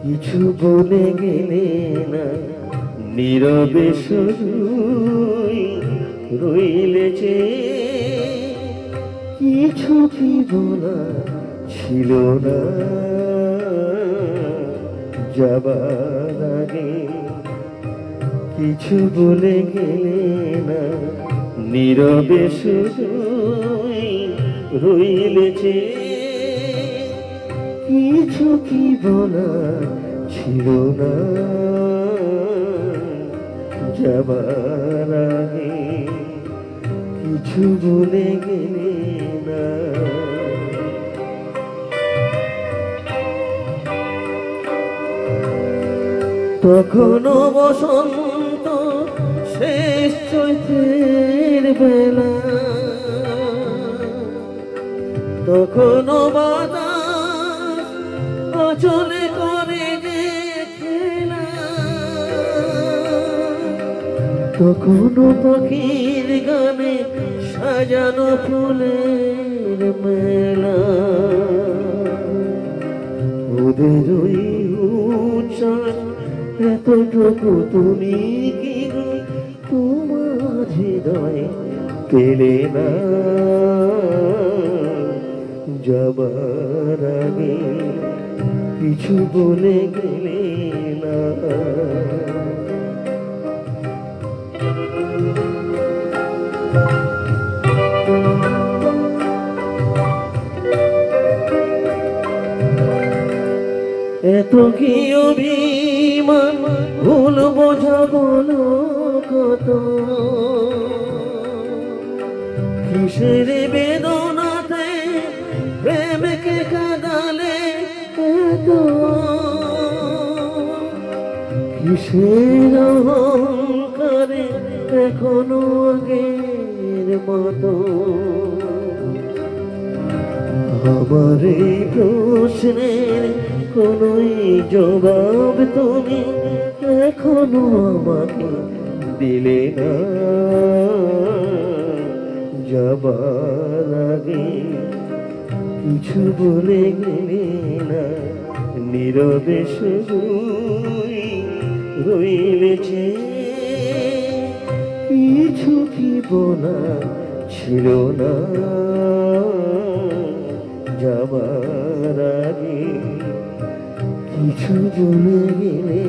কিছু বলে গেলে না, নীরবে শুধুই রইলে যে, কিছু কি বলা ছিল না যাবার আগে। কিছু বলে গেলে না, নীরবে শুধুই রইলে যে, কিছু কি বলা ছিল না যাবার আগে। কিছু বলে গেলে না। তখনো বসন্ত শেষ চৈত্রের বেলা, তখনো বাতাস অচলে করে যে খেলা, তখনো পাখির গানে সাজানো ফুলের মেলা। ওদের ওই উচ্ছ্বাস এতটুকু তুমি কি তোমার হৃদয়ে পেলে না যাবার আগে। কিছু বলে গেলে না। এত কি অভিমান ভুল বোঝা বলো কত, কিসের বেদনাতে প্রেমকে কাঁদালে এত, কিসের অহংকারে এখনো আগের মতো। আমার এই প্রশ্নের কোনোই জবাব তুমি এখনো আমাকে দিলে না যাবার আগে। কিছু বলে গেলে না, নীরবে শুধুই রইলে যে, কিছু কি বলা ছিল না যাবার আগে। কিছু বলে গেলে